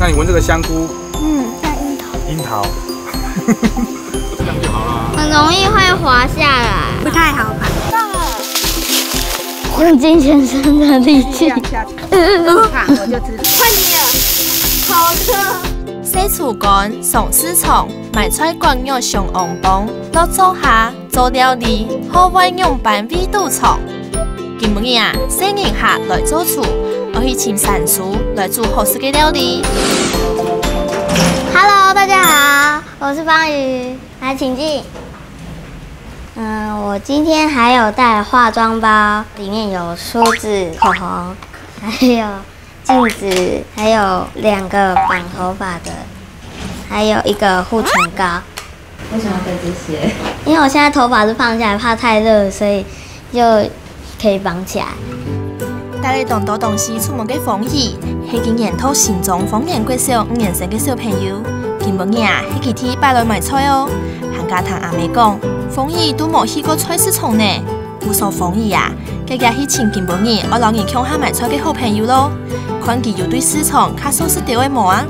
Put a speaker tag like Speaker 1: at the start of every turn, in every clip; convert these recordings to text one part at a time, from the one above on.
Speaker 1: 那你闻这个香菇，
Speaker 2: 像樱桃。
Speaker 1: 樱桃，这样就好了。
Speaker 2: 很容易会滑下来，不太好吧？用尽全身的力气。看
Speaker 3: 我就知道。
Speaker 2: 换你了，好车。
Speaker 4: 洗厝干、上市场、卖菜馆肉上红榜，落做下做料理，好外用版味道重。今日啊，新人客来做厝，我去请sản叔来做好食嘅料理。
Speaker 2: Hello， 大家好，我是方宇，来请进。我今天还有带化妆包，里面有梳子、口红，还有镜子，还有2个绑头发的，还有1个护唇膏。
Speaker 5: 为什么要带这些？
Speaker 2: 因为我现在头发是放下来，怕太热，所以就可以绑起来。
Speaker 4: 带你当多东西出门嘅风雨，係件研討心中方言過小5年生嘅小朋友。今日啊，係佢天擺來買菜哦。行家同阿妹講，風雨都冇去過菜市場呢。故說風雨啊，家家去請今日我老人鄉下買菜嘅好朋友咯。看佢有對市場較熟悉啲嘅冇啊？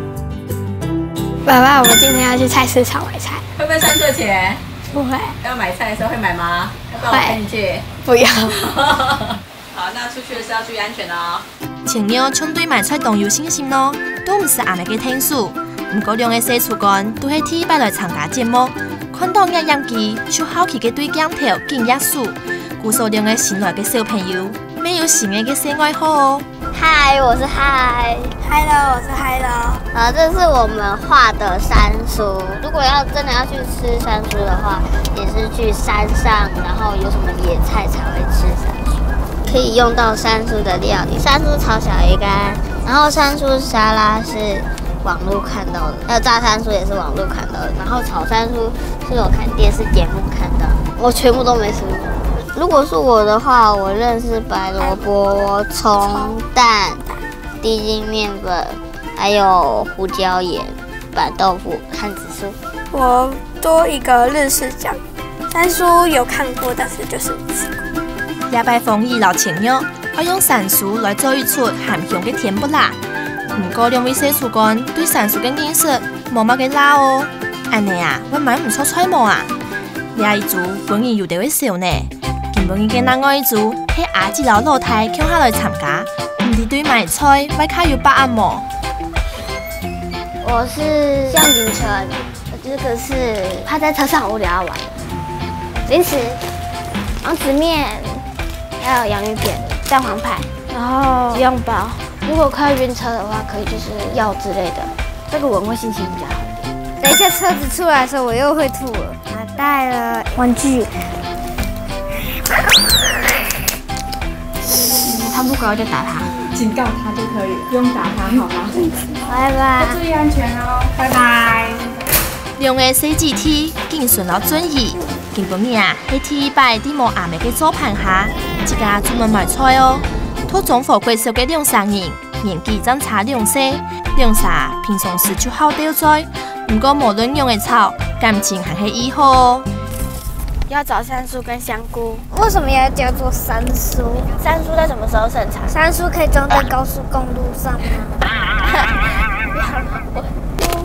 Speaker 2: 爸爸，我们今天要去菜市場買菜，
Speaker 5: 会不会算錯錢？
Speaker 2: 不會，
Speaker 5: 要買菜的時候會買嗎？要不然我陪你去。
Speaker 2: 不要。
Speaker 5: 好，那出去的時候要注意安全哦。
Speaker 4: 青鳥相對買菜當有信心咯，都唔是阿妹嘅天數。唔過兩個洗厝乾都係天擺來參加節目，看到一樣機就好奇嘅對鏡頭見一數。故所兩個新來嘅小朋友，沒有新嘅新愛好哦。
Speaker 2: 嗨，我是嗨 ，Hello， 我是 Hello。这是我们畫的山蘇。如果真的要去吃山蘇的話，也是去山上，然後有什麼野菜才會吃山蘇。可以用到山蘇的料理，山蘇炒小魚乾，然後山蘇沙拉是網絡看到的，還有炸山蘇也是網絡看到的，然後炒山蘇是我看電視節目看到的，我全部都沒吃過。如果是我的話，我認識白蘿蔔、蔥、蛋、低筋麵粉，還有胡椒鹽、板豆腐和紫蘇。
Speaker 6: 我多一個日式醬，山蘇有看過，但是就是沒吃過。
Speaker 4: 禮拜風雨老青鳥，我用山蘇來做一出鹹香嘅甜不辣。唔過兩位洗厝乾對山蘇嘅認識冇乜嘅辣哦。安尼啊，我買唔錯菜冇啊。呢一組本意有啲會少呢。今日嘅另外一組係阿姊老老太鄉下來參加，唔知對買菜外卡有把握冇？
Speaker 2: 我是向景晨，這個是他在車上無聊玩。零食、王子麵，還有洋芋片、蛋黃派，然後急用包。如果快暈車的話，可以就是藥之類的，這個聞會心情比較好一點。等一下車子出來的時候，我又會吐了。還帶了玩具。他不乖就打他，
Speaker 3: 警告他就可以，不用打他，好吗？
Speaker 2: 拜拜。
Speaker 3: 注意安全哦，拜拜。
Speaker 4: 兩個小姊弟竟順了轉移，今日啊係第2擺啲冇阿妹嘅做盤下，自家專門買菜哦。托中火貴少嘅兩三人，年紀爭差2歲，兩傻平常時就好刁在，不過無論用嘅草，感情還係依好哦。
Speaker 6: 要找山蘇跟香菇。
Speaker 2: 為什麼要叫做山蘇？
Speaker 6: 山蘇在什麼時候盛產？
Speaker 2: 山蘇可以裝在高速公路上嗎？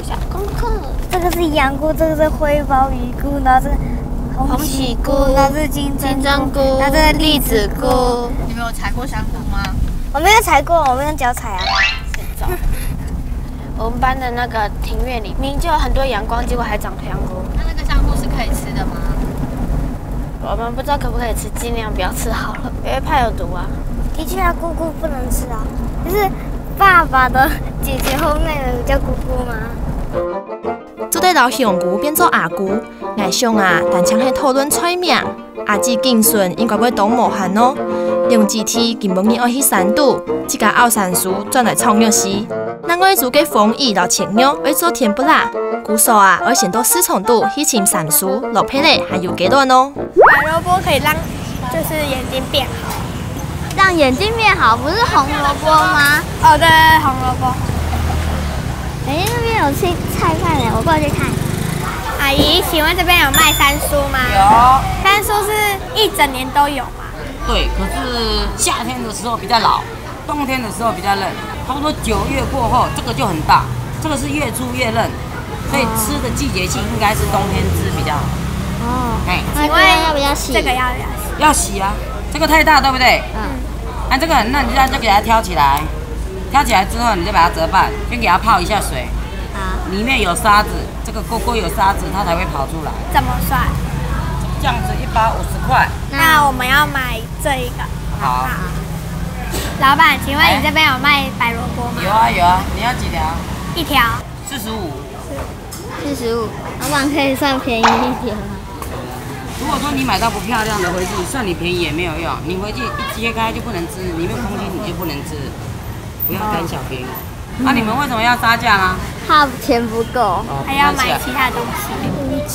Speaker 2: 小功課。這個是羊菇，這個是灰鮑魚菇，然後這個紅喜菇，然後這是金針菇，然後這是栗子菇。
Speaker 5: 你們有採過香菇嗎？
Speaker 2: 我沒有採過，我沒有腳踩啊。
Speaker 6: 我們班的那個庭院裡明明就有很多陽光，結果還長香菇。
Speaker 5: 那個香菇是可以吃的嗎？
Speaker 6: 我們不知道可不可以吃，盡量不要吃好了，因為怕有毒啊。
Speaker 2: 的確啊，菇菇不能吃啊。就是爸爸的姐姐後面的叫菇菇嗎？
Speaker 4: 做得到香菇變做阿菇，愛上啊，但請係討論菜名。阿姊景順應該會當無限咯。兩姊弟今日愛去山堵，自家拗山蘇轉來炒肉絲。另外一組嘅風雨老青鳥會做甜不辣，故說啊，我先到市場度去請山蘇、落皮嘞，還有幾段哦。
Speaker 6: 白蘿蔔可以讓就是眼睛變好，
Speaker 2: 讓眼睛變好，不是紅蘿蔔嗎？
Speaker 6: 哦，對，紅蘿蔔。
Speaker 2: 哎，那邊有青菜飯呢，我過去看。
Speaker 6: 阿姨，請問這邊有賣山蘇嗎？
Speaker 3: 有。
Speaker 6: 山蘇是一整年都有嗎？
Speaker 3: 對，可是夏天的時候比較老，冬天的時候比較嫩。差不多9月過後，這個就很大。
Speaker 7: 这个是越粗越嫩，所以吃的季节性应该是冬天吃比较好。
Speaker 2: 哦，
Speaker 7: 哎，
Speaker 2: 请问要不要洗？
Speaker 6: 这个要洗。
Speaker 7: 要洗啊，这个太大对不对？这个很嫩，你就给它挑起来，挑起来之后你就把它折半，先给它泡一下水。
Speaker 2: 好，
Speaker 7: 里面有沙子，这个锅有沙子，它才会跑出来。
Speaker 6: 怎么算？
Speaker 7: 这样子1把50块。
Speaker 6: 那我们要买这一个。
Speaker 7: 好。
Speaker 6: 老板，请问你这边有卖白萝卜吗？
Speaker 7: 有啊有啊，你要几条
Speaker 6: ？1条。
Speaker 7: 45。
Speaker 2: 45，老板可以算便宜一点吗？
Speaker 7: 如果说你买到不漂亮的回去，算你便宜也没有用。你回去一揭开就不能吃，里面空心你就不能吃，不要贪小便宜。那你们为什么要杀价呢？
Speaker 2: 怕钱不够，
Speaker 6: 还要买其他东西。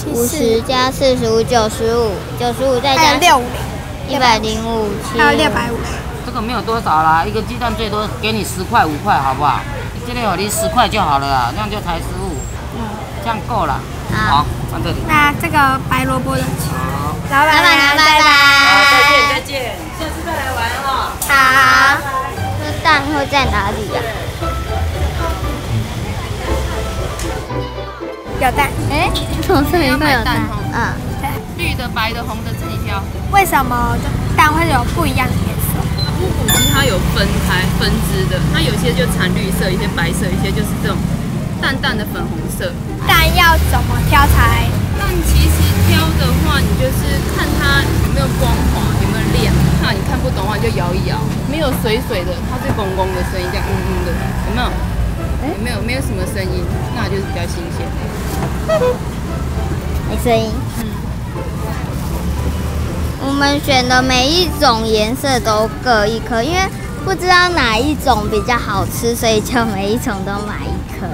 Speaker 2: 50加45 95再加
Speaker 6: 60
Speaker 2: 105，
Speaker 6: 还有650。
Speaker 7: 这个没有多少啦，一个鸡蛋最多给你10块5块，好不好？这里有你10块就好了啦，这样就才15，这样够了。好，放这里。
Speaker 6: 那这个白萝卜的钱。
Speaker 7: 好，
Speaker 6: 老板娘，拜拜。
Speaker 7: 再见，下次再来玩哦。
Speaker 2: 好，这蛋会在哪里呀？
Speaker 6: 有蛋。
Speaker 2: 哎，怎么这里会有蛋？
Speaker 6: 对。
Speaker 4: 绿的、白的、红的自己挑。
Speaker 6: 为什么蛋会有不一样的颜色？
Speaker 8: 乌骨鸡它有分支的，它有些就产绿色，有些白色，有些就是这种淡淡的粉红色。
Speaker 6: 蛋要怎么挑才？
Speaker 8: 但其实挑的话，你就是看它有没有光滑，有没有亮。那你看不懂的话，你就摇一摇，没有水的，它是公公的声音，这样的，有没有？没有什么声音，那就是比较新鲜。
Speaker 2: 没声音。我们选的每一种颜色都各1颗，因为不知道哪一种比较好吃，所以就每一种都买1颗。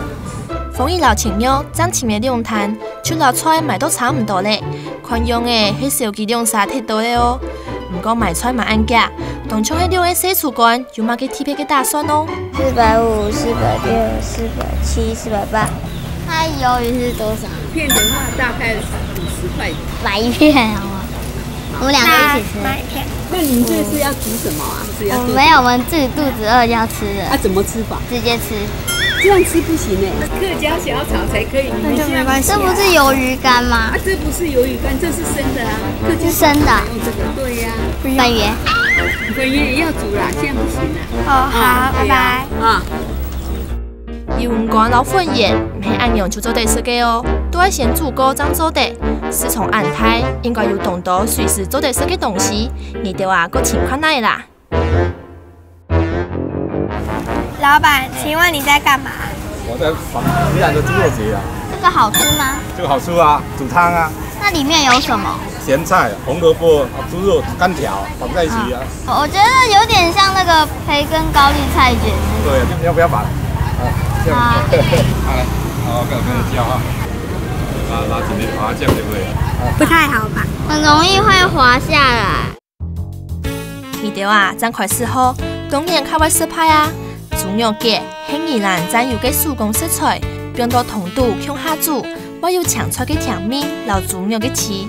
Speaker 4: 丰益老青苗涨前的量摊，出老菜卖都差唔多咧。款用的迄小鸡量沙忒多咧哦。唔过卖菜嘛按价，当初迄量的洗厨罐有嘛给 TP 给打算哦。
Speaker 2: 450、460、470、480。它鱿鱼是多少？
Speaker 3: 片的话大概50块。
Speaker 2: 买1片好吗？我们2个一起吃。
Speaker 6: 买1片。
Speaker 3: 那你们这是要煮什么啊？
Speaker 2: 没有，我们自己肚子饿要吃的。
Speaker 3: 怎么吃法？
Speaker 2: 直接吃。
Speaker 3: 这样吃不行哎，客家小炒才可以。你们
Speaker 6: 没关系。
Speaker 2: 这不是鱿鱼干吗？
Speaker 3: 这不是鱿鱼干，这是生的啊。客家
Speaker 2: 生的。
Speaker 3: 用这个。对呀。
Speaker 2: 粉圆。
Speaker 3: 粉圆也要煮啦，这样不行啊。
Speaker 6: 哦，好，拜拜。
Speaker 3: 啊。
Speaker 4: 油干老粉圆唔系按样就做地设计哦，都要先煮过再做地。是从安泰应该有动到随时做地设计东西，你对啊个情况来啦。
Speaker 6: 老板，请问你在干嘛？
Speaker 1: 我在仿宜兰的猪肉节啊。
Speaker 2: 这个好吃吗？
Speaker 1: 这个好吃啊，煮汤啊。
Speaker 2: 那里面有什么？
Speaker 1: 咸菜、红萝卜、猪肉干条绑在一起啊。
Speaker 2: 我觉得有点像那个培根高丽菜卷。
Speaker 1: 对，要不要绑？这样。好来，好，跟你教啊。拿几枚麻酱对不对？
Speaker 6: 不太好吧？
Speaker 2: 很容易会滑下来。
Speaker 4: 你对啊，真快试好，当然较会失败啊。猪肉结是宜兰专有嘅手工食材，并到同度向下煮，我有强出嘅调味，留猪肉嘅刺，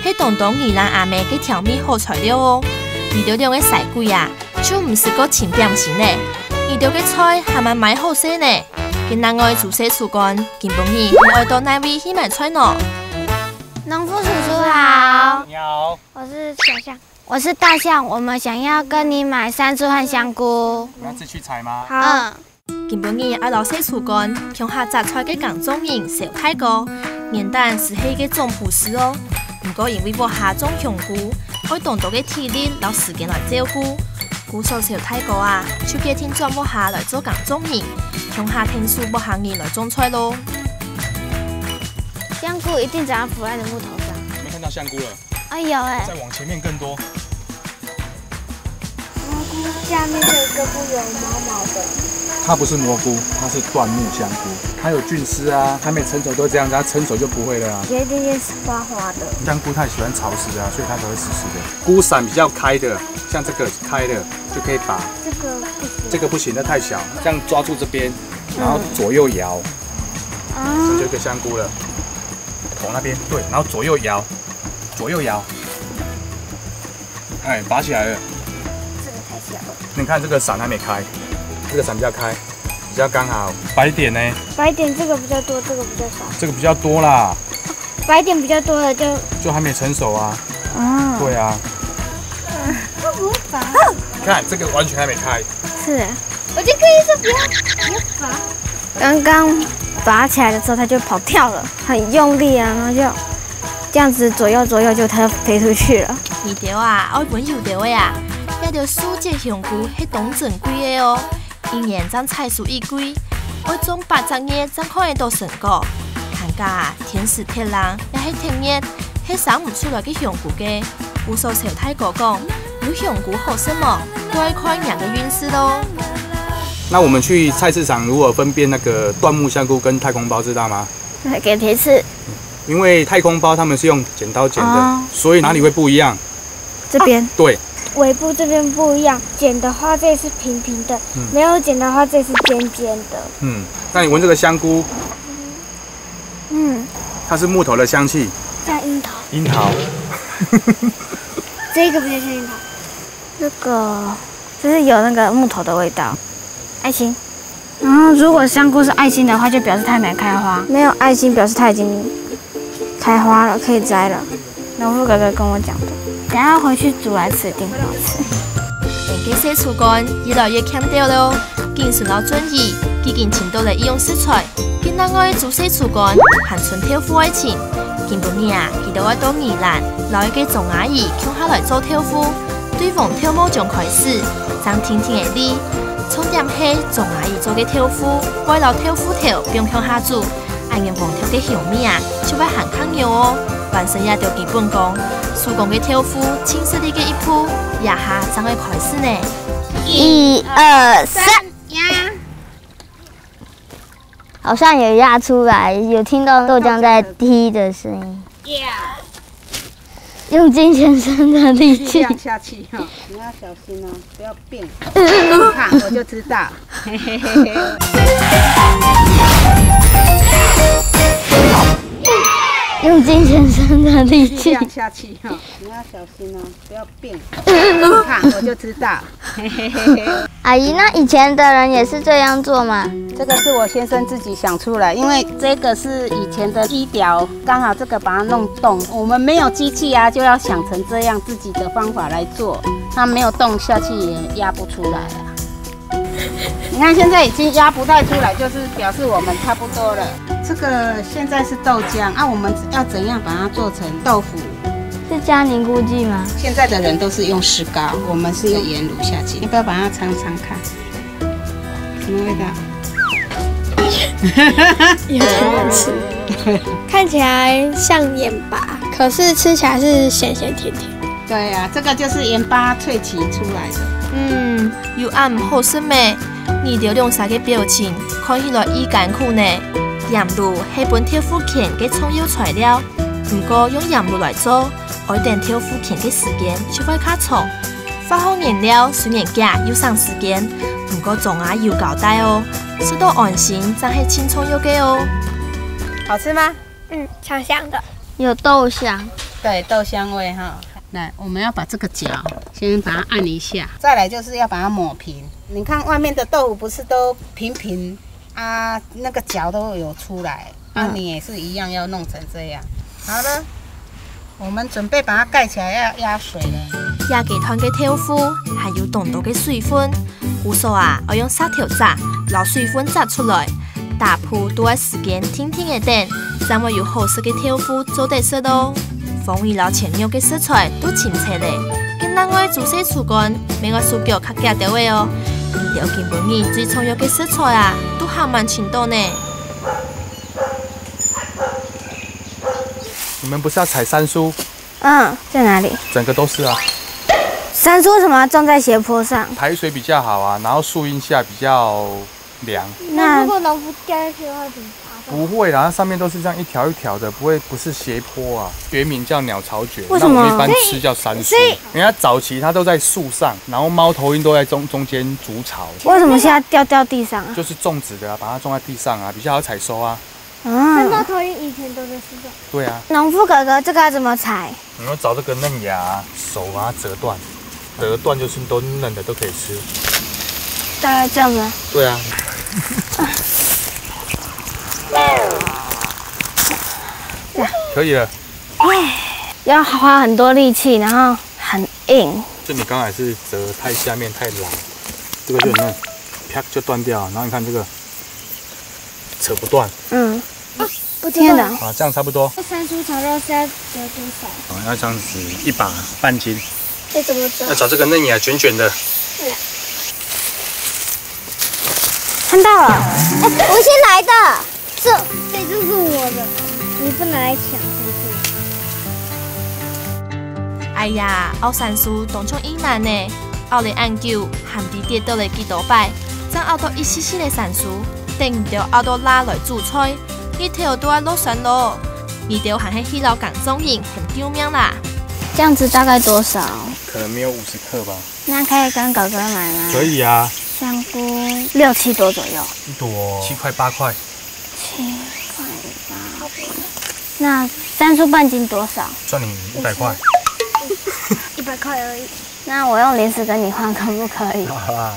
Speaker 4: 係当宜兰阿妹嘅调味好材料哦。遇到兩個細鬼啊，就唔是個清點型咧。遇到嘅菜係咪買好些呢？跟人愛煮洗廚乾，根本你愛到哪位去買菜呢？
Speaker 2: 農夫叔叔好。
Speaker 1: 你好，
Speaker 6: 我是小象。我是大象，我们想要跟你买山猪和香菇。
Speaker 1: 你要自己去采吗？
Speaker 6: 好。
Speaker 4: 根本你愛留洗廚乾，向下摘菜嘅港中人小太哥，年蛋是迄個總廚師哦。不過因為我下種香菇，愛當到嘅體力留時間來照顧。古數小太哥啊，就決定轉我下來做港中人，向下聽書我行人來種菜咯。
Speaker 6: 香菇一定長在腐爛的木頭上。
Speaker 1: 沒看到香菇了。
Speaker 6: 哎有哎。
Speaker 1: 再往前面更多。
Speaker 6: 蘑菇下面这个不有毛毛的。
Speaker 1: 它不是蘑菇，它是椴木香菇，它有菌丝啊，还没成熟都这样子，它成熟就不会了啊。
Speaker 6: 有一点点花花的。
Speaker 1: 香菇太喜欢潮湿啊，所以它才会湿湿的。菇伞比较开的，像这个开的就可以把。这个不行，那太小，这样抓住这边，然后左右摇，这就一个香菇了。头那边对，然后左右摇，左右摇，哎，拔起来了。
Speaker 6: 这个太小了。
Speaker 1: 你看这个伞还没开。这个伞比较开，比较刚好。白点呢？
Speaker 6: 白点这个比较多，这个比较少。
Speaker 1: 这个比较多啦。
Speaker 6: 白点比较多的
Speaker 1: 就还没成熟啊。
Speaker 6: 哦。
Speaker 1: 对啊。
Speaker 6: 会不会拔？
Speaker 1: 看这个完全还没开。
Speaker 6: 是。我就可以说不要拔。刚刚拔起来的时候，它就跑跳了，很用力啊，然后就这样子左右，就它就飞出去了。
Speaker 4: 鱼条啊，爱本油条的啊，也着数只香菇迄当整规的哦。因然将菜蔬一规，爱种8叶才可以到成果。看家天时地利，也迄天热，迄生唔出来嘅香菇嘅。无数小太哥讲，有香菇好什么，都爱看人嘅运势咯。
Speaker 1: 那我们去菜市场如何分辨那个椴木香菇跟太空包，知道吗？
Speaker 6: 给提示。
Speaker 1: 因为太空包他们是用剪刀剪的，所以哪里会不一样？
Speaker 6: 这边。
Speaker 1: 对。
Speaker 6: 尾部这边不一样，剪的话这是平平的，没有剪的话这是尖尖的。
Speaker 1: 那你闻这个香菇，它是木头的香气，
Speaker 6: 像樱桃。
Speaker 1: 樱桃。
Speaker 6: 这个不像樱桃，这个就是有那个木头的味道。爱心。然后如果香菇是爱心的话，就表示它没开花；没有爱心，表示它已经开花了，可以摘了。农夫哥哥跟我讲的。等下回去煮来吃，一定很好吃。
Speaker 4: 人家洗厨干越来越强调了，经顺老转移，已经请到了医用食材。今仔我煮洗厨干，含春挑夫爱情。今晡日啊，记得我到宜兰，留一个总阿姨抢下来做挑夫。对房挑某种开始，张天天的你，重点是总阿姨做嘅挑夫，外老挑夫条并向下煮，按用房挑嘅香味啊，就要含康药哦。完成也着基本功，手工嘅挑夫，青色的嘅一铺，也下怎会开始呢
Speaker 2: ？1、2、3，压！好像有压出来，有听到豆浆在滴的声音。用尽全身的力气。
Speaker 7: 压下去哈，你要小心哦，不要变。看我就知道。嘿嘿嘿嘿。
Speaker 2: 用尽全身的力气
Speaker 7: 压下去哈，你要小心哦，不要变。看我就知道。
Speaker 2: 阿姨，那以前的人也是这样做吗？
Speaker 7: 这个是我先生自己想出来，因为这个是以前的机条，刚好这个把它弄动。我们没有机器啊，就要想成这样自己的方法来做，它没有动下去也压不出来啊。你看现在已经压不太出来，就是表示我们差不多了。这个现在是豆浆啊，我们要怎样把它做成豆腐？
Speaker 2: 是加凝固剂吗？
Speaker 7: 现在的人都是用石膏，我们是用盐卤下去。要不要把它尝尝看？什么味道？
Speaker 6: 有点难吃，看起来像盐巴，可是吃起来是咸咸甜甜。
Speaker 7: 对啊，这个就是盐巴萃取出来的。
Speaker 4: 又暗好食咩？你着用啥个表情？看起来伊艰苦呢。盐卤是本挑夫钳嘅重要材料，不过用盐卤来做，爱等挑夫钳嘅时间就会较长。发好原料虽然假又省时间，不过总啊有交代哦，吃到安心才是轻松有嘅哦。
Speaker 7: 好吃吗？
Speaker 6: 香香的，
Speaker 2: 有豆香。
Speaker 7: 对，豆香味哈。来，我们要把这个角先把它按一下，再来就是要把它抹平。你看外面的豆腐不是都平平啊，那个角都有出来，啊，你也是一样要弄成这样。好了，我们准备把它盖起来，要压水了。
Speaker 4: 压鸡团嘅挑夫还有动多嘅水分，有时啊，我用砂条砸，捞水分砸出来，打铺都要时间天天嘅等，才会有好食嘅挑夫做得食咯。风味老前面嘅食材都清澈咧，跟咱我煮洗厨干，每个手脚较夹到位哦。遇到基本日最重要嘅食材啊，都含满程度呢。
Speaker 1: 你们不是要采山蔬？
Speaker 6: 在哪里？
Speaker 1: 整个都是啊。
Speaker 6: 山蔬为什么要种在斜坡上？
Speaker 1: 排水比较好啊，然后树荫下比较凉。
Speaker 6: 那如果农夫掉下去的话怎么爬？
Speaker 1: 不会啦，它上面都是这样一条一条的，不是斜坡啊。原名叫鸟巢蕨，
Speaker 6: 为什么？
Speaker 1: 那我们一般吃叫山蔬。人家早期它都在树上，然后猫头鹰都在中间筑巢。
Speaker 6: 为什么现在掉地上啊？
Speaker 1: 就是种植的啊，把它种在地上啊，比较好采收啊。
Speaker 6: 那猫头鹰以前都在树上。
Speaker 1: 对啊。
Speaker 6: 农夫哥哥，这个要怎么采？
Speaker 1: 你要找这个嫩芽，手把它折断，折断就是都嫩的都可以吃。
Speaker 6: 大概这样子。
Speaker 1: 对啊。可以了。
Speaker 6: 要花很多力气，然后很硬。
Speaker 1: 就你刚才是折太下面太牢，这个就那啪就断掉了。然后你看这个扯不断。
Speaker 6: 不天哪！
Speaker 1: 啊，这样差不多。
Speaker 6: 山猪炒肉是要折多少？
Speaker 1: 要这样子1把半斤。
Speaker 6: 这怎么折？
Speaker 1: 要找这个嫩芽卷卷的。
Speaker 6: 看到了，我先来的，这就是我的，你不能来抢，
Speaker 4: 哎呀，熬山薯当中意难呢，熬嚟研究，含地跌倒嚟几多摆，将熬到一丝丝嘅山薯，定唔到熬到拉来煮菜，呢条都要落山咯，呢条还系去老港中人很丢命啦。
Speaker 6: 这样子大概多少？
Speaker 1: 可能没有50克吧。
Speaker 6: 那可以跟哥哥买吗？
Speaker 1: 可以啊。
Speaker 6: 香菇6、7朵左右。
Speaker 1: 1朵7块8块。
Speaker 6: 7块8块。那山薯半斤多少？
Speaker 1: 赚你100块。
Speaker 6: 100块而已。那我用零食跟你换可不可以？
Speaker 1: 好啊。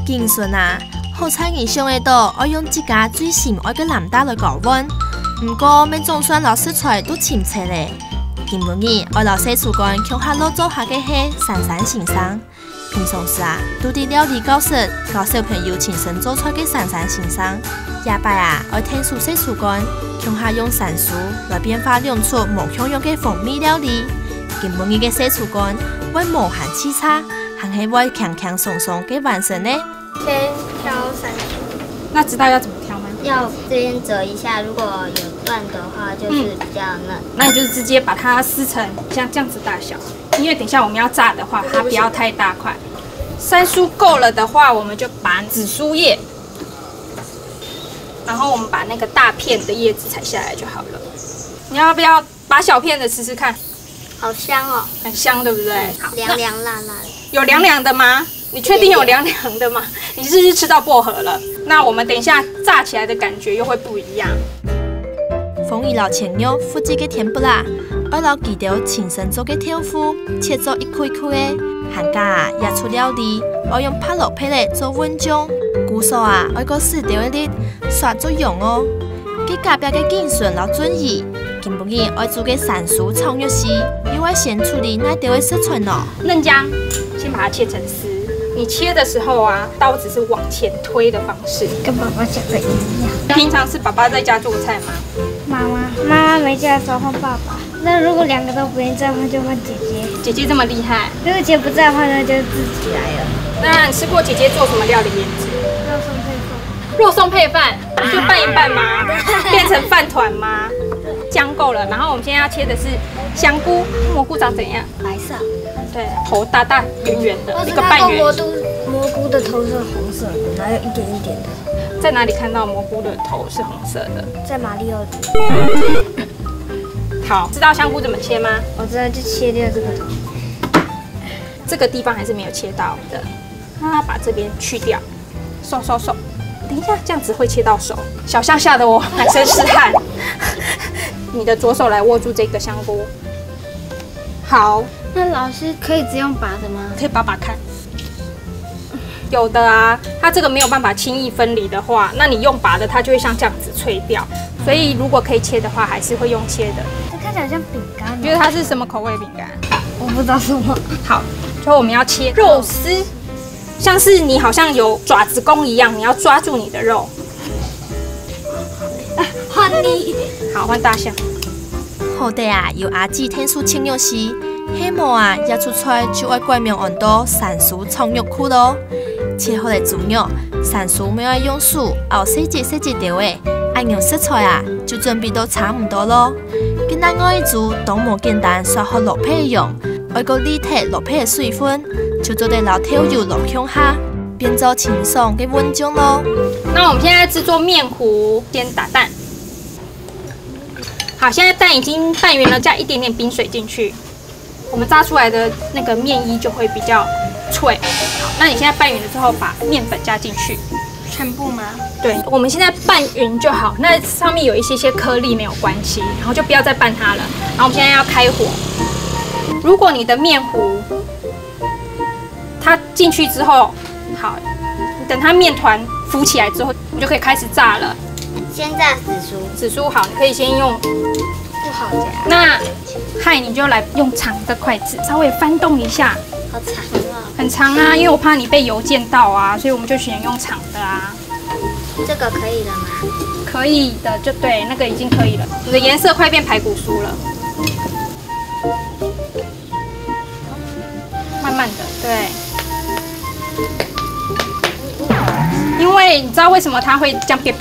Speaker 4: 金顺啊，好彩以上嘅度，我用自家最心爱嘅蓝带来搞温。唔过免总算老食材都清切咧。今晡日我老西厨干向下落做下嘅係散散先生。平常时啊，都啲料理教室教小朋友亲身做菜嘅散散先生。夜拜啊，我听熟西厨干向下用山薯来变化酿出无香用嘅蜂蜜料理。今晡日嘅西厨干会无限沏差，还係會強強鬆鬆嘅完成呢。
Speaker 2: 先挑山薯，
Speaker 9: 那知道要怎么挑吗？
Speaker 2: 要这边折一下，如果有断的话，就是比较嫩。
Speaker 9: 那你就直接把它撕成像这样子大小，因为等一下我们要炸的话，它不要太大块。山蔬够了的话，我们就把紫苏叶，然后我们把那个大片的叶子采下来就好了。你要不要把小片的吃吃看？
Speaker 2: 好香哦，
Speaker 9: 很香，对不对？好，
Speaker 2: 凉凉辣辣的。
Speaker 9: 有凉凉的吗？你确定有凉凉的吗？你是不是吃到薄荷了？那我们等一下炸起来的感觉又会不一样。
Speaker 4: 鳳兒老前肉附子嘅甜不辣，我老記條親身做嘅豆腐，切做一塊塊嘅，寒假啊也出料理，我用拍落皮嚟做溫醬，古數啊我個4條一粒，刷咗用哦。佢隔壁嘅金筍老準意，今晡日我做嘅山薯炒肉絲，因為先處理那條嘅食材咯。
Speaker 9: 嫩姜，先把它切成絲。你切的时候啊，刀子是往前推的方式，
Speaker 6: 跟爸爸讲的一样。
Speaker 9: 平常是爸爸在家做菜吗？
Speaker 6: 妈妈没家的时候换爸爸。那如果2个都不愿意再换，就换姐姐。
Speaker 9: 姐姐这么厉害？
Speaker 6: 如果姐不在的话，那就自己来了。
Speaker 9: 那你吃过姐姐做什么料理颜值？肉松配饭，就拌一拌吗？变成饭团吗？姜够了，然后我们现在要切的是香菇，蘑菇长怎样？
Speaker 2: 白色。
Speaker 9: 对，头大大圆圆的，一个半圆。
Speaker 2: 蘑菇的头是红色的，然后有一点一点的。
Speaker 9: 在哪里看到蘑菇的头是红色的？
Speaker 2: 在马里奥里。
Speaker 9: 好，知道香菇怎么切吗？
Speaker 2: 我知道，就切掉这个头。
Speaker 9: 这个地方还是没有切到的，那把这边去掉，手。等一下，这样子会切到手。小乡下的我满身是汗。你的左手来握住这个香菇。好。
Speaker 6: 那老师可以只用拔的吗？
Speaker 9: 可以拔拔看。有的啊，它这个没有办法轻易分离的话，那你用拔的，它就会像这样子脆掉。所以如果可以切的话，还是会用切的。
Speaker 6: 这看起来像饼干。
Speaker 9: 你觉得它是什么口味饼干？
Speaker 6: 我不知道什么。
Speaker 9: 好，最后我们要切肉丝，像是你好像有爪子功一样，你要抓住你的肉。
Speaker 6: 换你。
Speaker 9: 好，换大象。
Speaker 4: 好的啊，有阿姊天數清肉絲。希望啊，一出菜就愛怪名按到山薯炒肉庫咯。切好嚟煮肉，山薯咪愛用水熬細節條嘅，按用食材啊就準備到差唔多咯。今日我一煮當無簡單刷好落皮用，愛個立體落皮嘅水分，就做啲老調油落向下，變做清爽嘅溫醬咯。
Speaker 9: 那我們現在製作麵糊，先打蛋。好，現在蛋已經拌勻了，加一點點冰水進去。我们炸出来的那个面衣就会比较脆。好，那你现在拌匀了之后，把面粉加进去。
Speaker 6: 全部吗？
Speaker 9: 对，我们现在拌匀就好。那上面有一些颗粒没有关系，然后就不要再拌它了。然后我们现在要开火。如果你的面糊它进去之后，好，等它面团浮起来之后，你就可以开始炸了。
Speaker 2: 先炸紫苏，
Speaker 9: 紫苏好，你可以先用
Speaker 2: 不好夹。
Speaker 9: 那嗨，你就来用长的筷子，稍微翻动一下。
Speaker 2: 好长啊！
Speaker 9: 很长啊，因为我怕你被油溅到啊，所以我们就选用长的啊。
Speaker 2: 这个可以了吗？
Speaker 9: 可以的，就对，那个已经可以了。你的颜色快变排骨酥了。慢慢的，对。因为你知道为什么它会这样变？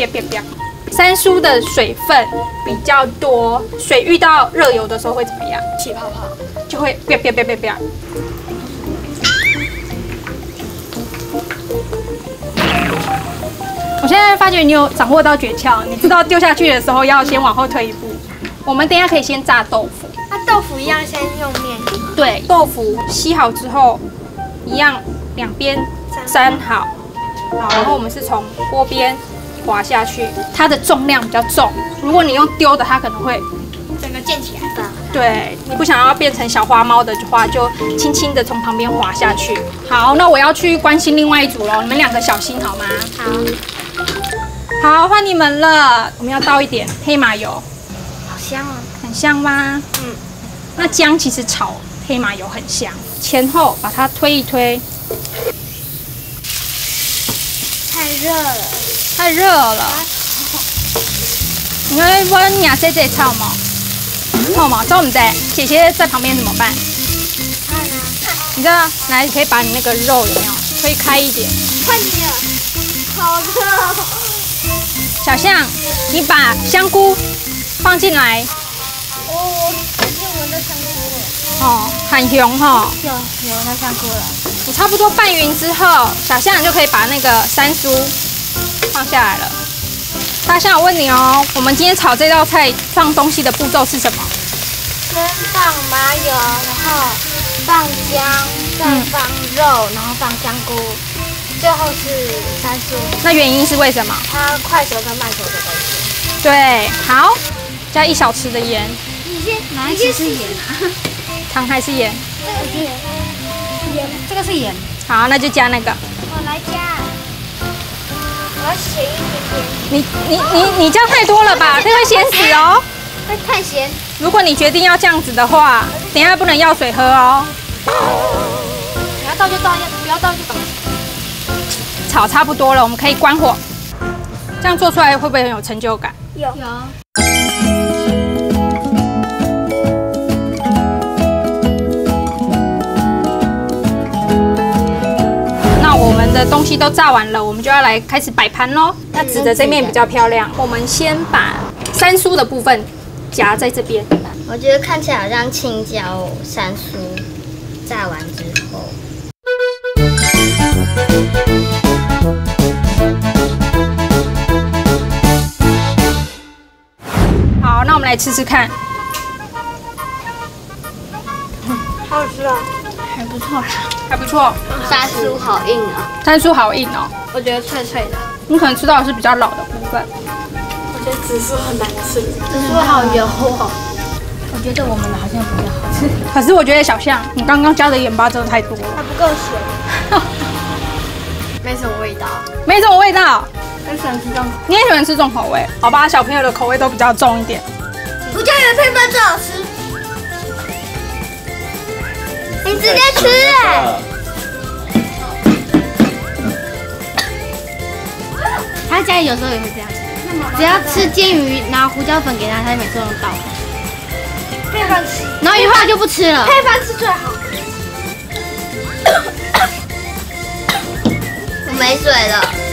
Speaker 9: 山酥的水分比较多，水遇到热油的时候会怎么样？起泡泡，就会变。我现在发觉你有掌握到诀窍，你知道丢下去的时候要先往后退一步。我们等一下可以先炸豆腐，
Speaker 6: 那豆腐一样先用面。
Speaker 9: 对，豆腐吸好之后，一样两边沾好，然后我们是从锅边滑下去，它的重量比较重，如果你用丢的，它可能会
Speaker 6: 整个溅起来。
Speaker 9: 对，你不想要变成小花猫的话，就轻轻的从旁边滑下去。好，那我要去关心另外一组喽，你们两个小心好吗？好，换你们了。我们要倒一点黑麻油，
Speaker 6: 好香哦，
Speaker 9: 很香吗？那姜其实炒黑麻油很香，前后把它推一推。太热了。你看我娘在这炒吗？炒吗？炒唔得，姐姐在旁边怎么办？你知道，来，可以把你那个肉有没有推开一点？
Speaker 6: 换你了，好热。
Speaker 9: 小象，你把香菇放进来。
Speaker 6: 我已经闻到香菇了。
Speaker 9: 哦，很香哈。
Speaker 6: 有闻到香菇了。
Speaker 9: 你差不多拌匀之后，小象就可以把那个山酥放下来了。大象，我问你哦，我们今天炒这道菜放东西的步骤是什么？
Speaker 6: 先放麻油，然后放姜，再放肉，然后放香菇，最后是山酥。
Speaker 9: 那原因是为什么？
Speaker 6: 它快熟跟慢熟的东西。
Speaker 9: 对，好，加1小匙的盐。
Speaker 6: 哪一支是盐啊？
Speaker 9: 糖还是盐？
Speaker 6: 这个是盐。这个是盐。
Speaker 9: 好，那就加那个。
Speaker 6: 我来加。我要咸一点点。
Speaker 9: 你这样太多了吧？这会咸死哦。
Speaker 6: 会太咸。
Speaker 9: 如果你决定要这样子的话，等一下不能药水喝哦。
Speaker 6: 你要倒就倒，不要倒就倒。
Speaker 9: 炒差不多了，我们可以关火。这样做出来会不会很有成就感？
Speaker 6: 有。
Speaker 9: 那我们的东西都炸完了，我们就要来开始摆盘咯。那指的这面比较漂亮，我们先把山酥的部分夹在这边。
Speaker 2: 我觉得看起来好像青椒山酥，炸完之后。
Speaker 9: 好，那我们来吃吃看。
Speaker 6: 好好吃哦，还不错啦，
Speaker 9: 还不错。
Speaker 2: 山酥好硬哦，
Speaker 9: 山酥好硬哦，
Speaker 6: 我觉得脆脆的。
Speaker 9: 你可能吃到的是比较老的部分。
Speaker 6: 我觉得紫苏很难吃，紫苏好油哦。我觉得我们的好像比较好吃。
Speaker 9: 可是我觉得小象，你刚刚加的盐巴真的太多了，
Speaker 6: 它不够咸，没什么味道。
Speaker 9: 没什么味道。
Speaker 6: 我喜欢吃重口，
Speaker 9: 你也喜欢吃重口味？好吧，小朋友的口味都比较重一点。
Speaker 6: 我家原配饭最好吃。你直接吃哎！他家里有时候也会这样，只要吃煎鱼，拿胡椒粉给他，他每次都能倒。配饭吃，然后一会儿就不吃了。配饭吃最好。
Speaker 2: 我没水了。